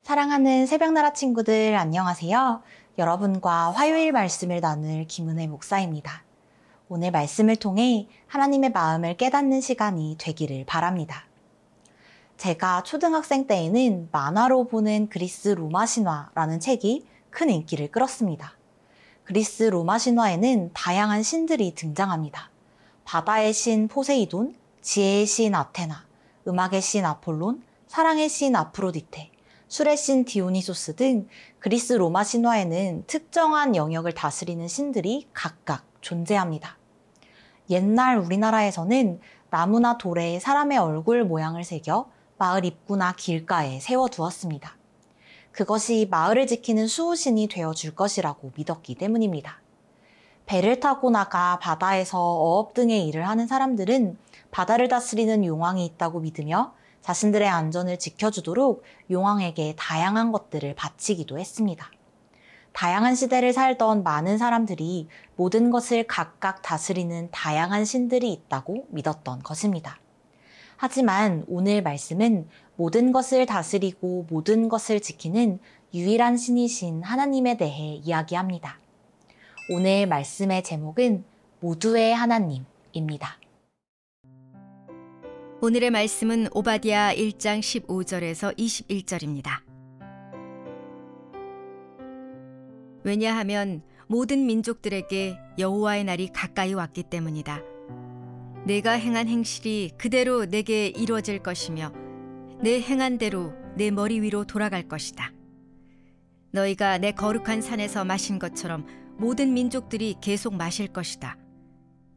사랑하는 새벽나라 친구들 안녕하세요. 여러분과 화요일 말씀을 나눌 김은혜 목사입니다. 오늘 말씀을 통해 하나님의 마음을 깨닫는 시간이 되기를 바랍니다. 제가 초등학생 때에는 만화로 보는 그리스 로마 신화라는 책이 큰 인기를 끌었습니다. 그리스 로마 신화에는 다양한 신들이 등장합니다. 바다의 신 포세이돈, 지혜의 신 아테나, 음악의 신 아폴론, 사랑의 신 아프로디테, 술의 신 디오니소스 등 그리스 로마 신화에는 특정한 영역을 다스리는 신들이 각각 존재합니다. 옛날 우리나라에서는 나무나 돌에 사람의 얼굴 모양을 새겨 마을 입구나 길가에 세워두었습니다. 그것이 마을을 지키는 수호신이 되어줄 것이라고 믿었기 때문입니다. 배를 타고 나가 바다에서 어업 등의 일을 하는 사람들은 바다를 다스리는 용왕이 있다고 믿으며 자신들의 안전을 지켜주도록 용왕에게 다양한 것들을 바치기도 했습니다. 다양한 시대를 살던 많은 사람들이 모든 것을 각각 다스리는 다양한 신들이 있다고 믿었던 것입니다. 하지만 오늘 말씀은 모든 것을 다스리고 모든 것을 지키는 유일한 신이신 하나님에 대해 이야기합니다. 오늘 말씀의 제목은 모두의 하나님입니다. 오늘의 말씀은 오바댜 1장 15절에서 21절입니다. 왜냐하면 모든 민족들에게 여호와의 날이 가까이 왔기 때문이다. 내가 행한 행실이 그대로 내게 이루어질 것이며 내 행한 대로 내 머리 위로 돌아갈 것이다. 너희가 내 거룩한 산에서 마신 것처럼 모든 민족들이 계속 마실 것이다.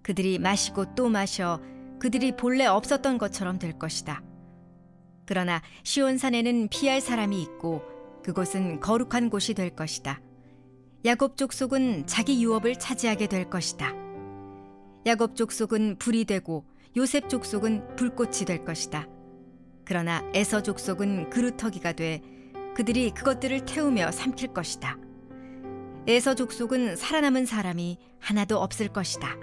그들이 마시고 또 마셔 그들이 본래 없었던 것처럼 될 것이다. 그러나 시온산에는 피할 사람이 있고 그곳은 거룩한 곳이 될 것이다. 야곱 족속은 자기 유업을 차지하게 될 것이다. 야곱 족속은 불이 되고 요셉 족속은 불꽃이 될 것이다. 그러나 에서 족속은 그루터기가 돼 그들이 그것들을 태우며 삼킬 것이다. 에서 족속은 살아남은 사람이 하나도 없을 것이다.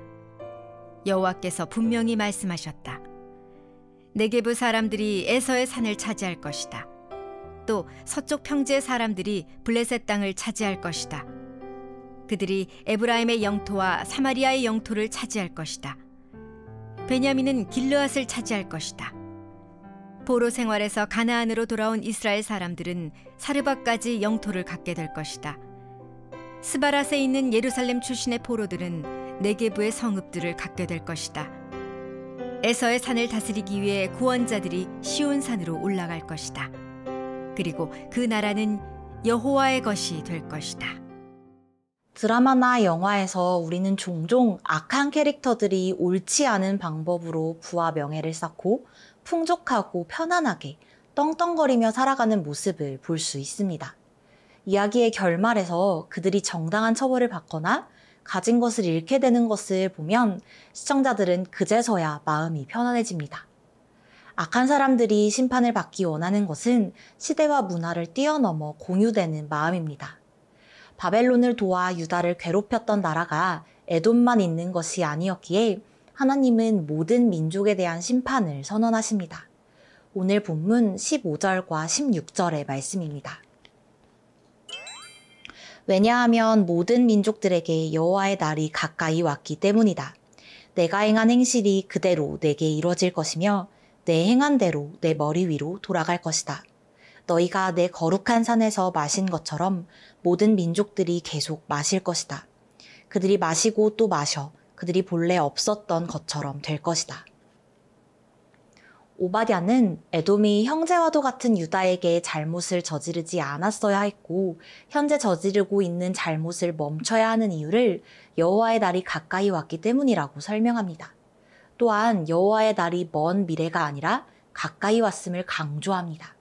여호와께서 분명히 말씀하셨다. 네게브 사람들이 에서의 산을 차지할 것이다. 또 서쪽 평지의 사람들이 블레셋 땅을 차지할 것이다. 그들이 에브라임의 영토와 사마리아의 영토를 차지할 것이다. 베냐민은 길르앗을 차지할 것이다. 포로 생활에서 가나안으로 돌아온 이스라엘 사람들은 사르바까지 영토를 갖게 될 것이다. 스바랏에 있는 예루살렘 출신의 포로들은 네게브의 성읍들을 갖게 될 것이다. 에서의 산을 다스리기 위해 구원자들이 시온산으로 올라갈 것이다. 그리고 그 나라는 여호와의 것이 될 것이다. 드라마나 영화에서 우리는 종종 악한 캐릭터들이 옳지 않은 방법으로 부와 명예를 쌓고 풍족하고 편안하게 떵떵거리며 살아가는 모습을 볼 수 있습니다. 이야기의 결말에서 그들이 정당한 처벌을 받거나 가진 것을 잃게 되는 것을 보면 시청자들은 그제서야 마음이 편안해집니다. 악한 사람들이 심판을 받기 원하는 것은 시대와 문화를 뛰어넘어 공유되는 마음입니다. 바벨론을 도와 유다를 괴롭혔던 나라가 에돔만 있는 것이 아니었기에 하나님은 모든 민족에 대한 심판을 선언하십니다. 오늘 본문 15절과 16절의 말씀입니다. 왜냐하면 모든 민족들에게 여호와의 날이 가까이 왔기 때문이다. 내가 행한 행실이 그대로 내게 이루어질 것이며 내 행한 대로 내 머리 위로 돌아갈 것이다. 너희가 내 거룩한 산에서 마신 것처럼 모든 민족들이 계속 마실 것이다. 그들이 마시고 또 마셔 그들이 본래 없었던 것처럼 될 것이다. 오바댜는 에돔이 형제와도 같은 유다에게 잘못을 저지르지 않았어야 했고 현재 저지르고 있는 잘못을 멈춰야 하는 이유를 여호와의 날이 가까이 왔기 때문이라고 설명합니다. 또한 여호와의 날이 먼 미래가 아니라 가까이 왔음을 강조합니다.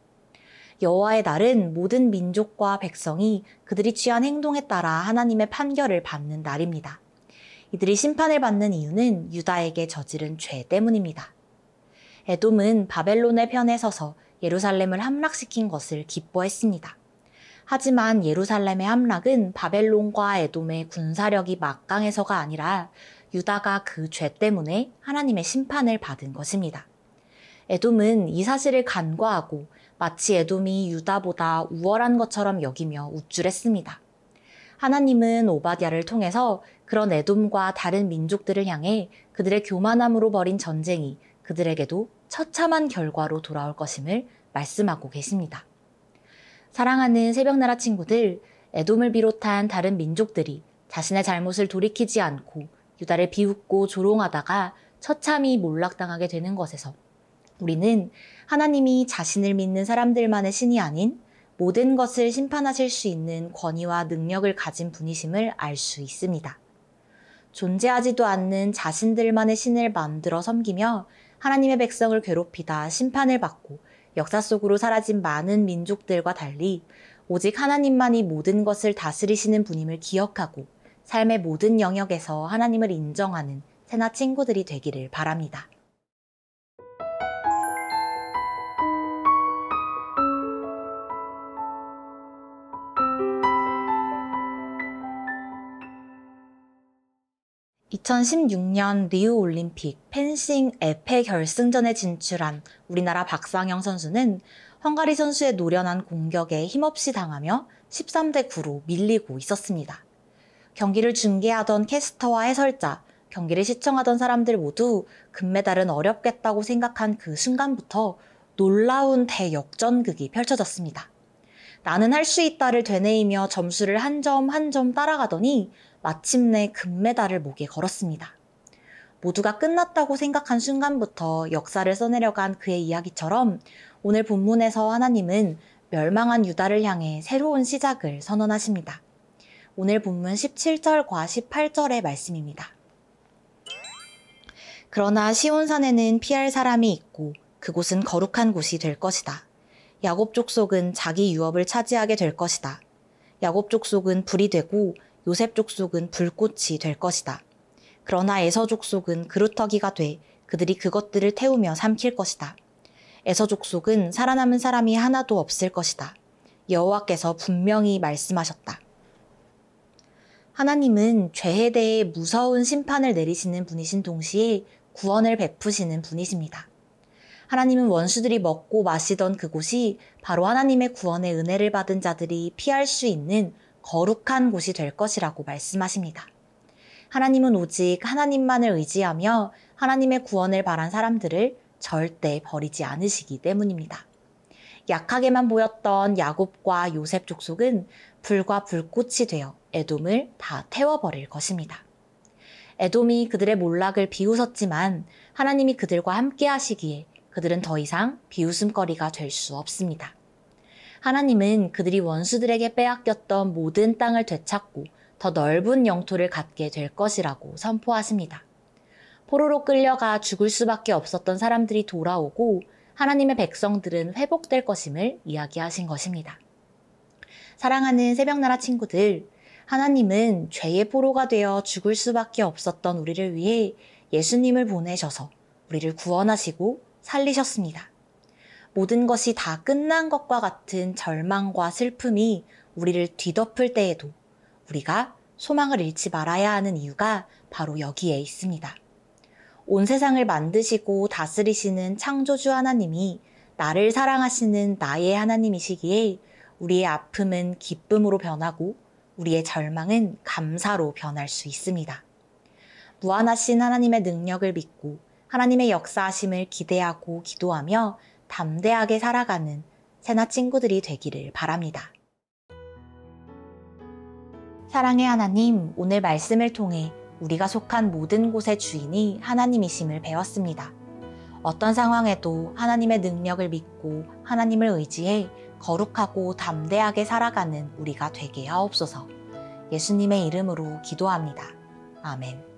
여호와의 날은 모든 민족과 백성이 그들이 취한 행동에 따라 하나님의 판결을 받는 날입니다. 이들이 심판을 받는 이유는 유다에게 저지른 죄 때문입니다. 에돔은 바벨론의 편에 서서 예루살렘을 함락시킨 것을 기뻐했습니다. 하지만 예루살렘의 함락은 바벨론과 에돔의 군사력이 막강해서가 아니라 유다가 그 죄 때문에 하나님의 심판을 받은 것입니다. 에돔은 이 사실을 간과하고 마치 에돔이 유다보다 우월한 것처럼 여기며 우쭐했습니다. 하나님은 오바댜를 통해서 그런 에돔과 다른 민족들을 향해 그들의 교만함으로 벌인 전쟁이 그들에게도 처참한 결과로 돌아올 것임을 말씀하고 계십니다. 사랑하는 새벽나라 친구들, 에돔을 비롯한 다른 민족들이 자신의 잘못을 돌이키지 않고 유다를 비웃고 조롱하다가 처참히 몰락당하게 되는 것에서 우리는 하나님이 자신을 믿는 사람들만의 신이 아닌 모든 것을 심판하실 수 있는 권위와 능력을 가진 분이심을 알 수 있습니다. 존재하지도 않는 자신들만의 신을 만들어 섬기며 하나님의 백성을 괴롭히다 심판을 받고 역사 속으로 사라진 많은 민족들과 달리 오직 하나님만이 모든 것을 다스리시는 분임을 기억하고 삶의 모든 영역에서 하나님을 인정하는 새나 친구들이 되기를 바랍니다. (2016년) 리우올림픽 펜싱 에페 결승전에 진출한 우리나라 박상영 선수는 헝가리 선수의 노련한 공격에 힘없이 당하며 13대 9로 밀리고 있었습니다. 경기를 중계하던 캐스터와 해설자, 경기를 시청하던 사람들 모두 금메달은 어렵겠다고 생각한 그 순간부터 놀라운 대역전극이 펼쳐졌습니다. 나는 할 수 있다를 되뇌이며 점수를 한 점 한 점 따라가더니 마침내 금메달을 목에 걸었습니다. 모두가 끝났다고 생각한 순간부터 역사를 써내려간 그의 이야기처럼 오늘 본문에서 하나님은 멸망한 유다를 향해 새로운 시작을 선언하십니다. 오늘 본문 17절과 18절의 말씀입니다. 그러나 시온산에는 피할 사람이 있고 그곳은 거룩한 곳이 될 것이다. 야곱 족속은 자기 유업을 차지하게 될 것이다. 야곱 족속은 불이 되고 요셉 족속은 불꽃이 될 것이다. 그러나 에서 족속은 그루터기가 돼 그들이 그것들을 태우며 삼킬 것이다. 에서 족속은 살아남은 사람이 하나도 없을 것이다. 여호와께서 분명히 말씀하셨다. 하나님은 죄에 대해 무서운 심판을 내리시는 분이신 동시에 구원을 베푸시는 분이십니다. 하나님은 원수들이 먹고 마시던 그곳이 바로 하나님의 구원의 은혜를 받은 자들이 피할 수 있는 거룩한 곳이 될 것이라고 말씀하십니다. 하나님은 오직 하나님만을 의지하며 하나님의 구원을 바란 사람들을 절대 버리지 않으시기 때문입니다. 약하게만 보였던 야곱과 요셉 족속은 불과 불꽃이 되어 에돔을 다 태워버릴 것입니다. 에돔이 그들의 몰락을 비웃었지만 하나님이 그들과 함께 하시기에 그들은 더 이상 비웃음거리가 될 수 없습니다. 하나님은 그들이 원수들에게 빼앗겼던 모든 땅을 되찾고 더 넓은 영토를 갖게 될 것이라고 선포하십니다. 포로로 끌려가 죽을 수밖에 없었던 사람들이 돌아오고 하나님의 백성들은 회복될 것임을 이야기하신 것입니다. 사랑하는 새벽나라 친구들, 하나님은 죄의 포로가 되어 죽을 수밖에 없었던 우리를 위해 예수님을 보내셔서 우리를 구원하시고 살리셨습니다. 모든 것이 다 끝난 것과 같은 절망과 슬픔이 우리를 뒤덮을 때에도 우리가 소망을 잃지 말아야 하는 이유가 바로 여기에 있습니다. 온 세상을 만드시고 다스리시는 창조주 하나님이 나를 사랑하시는 나의 하나님이시기에 우리의 아픔은 기쁨으로 변하고 우리의 절망은 감사로 변할 수 있습니다. 무한하신 하나님의 능력을 믿고 하나님의 역사하심을 기대하고 기도하며 담대하게 살아가는 새나 친구들이 되기를 바랍니다. 사랑의 하나님, 오늘 말씀을 통해 우리가 속한 모든 곳의 주인이 하나님이심을 배웠습니다. 어떤 상황에도 하나님의 능력을 믿고 하나님을 의지해 거룩하고 담대하게 살아가는 우리가 되게 하옵소서. 예수님의 이름으로 기도합니다. 아멘.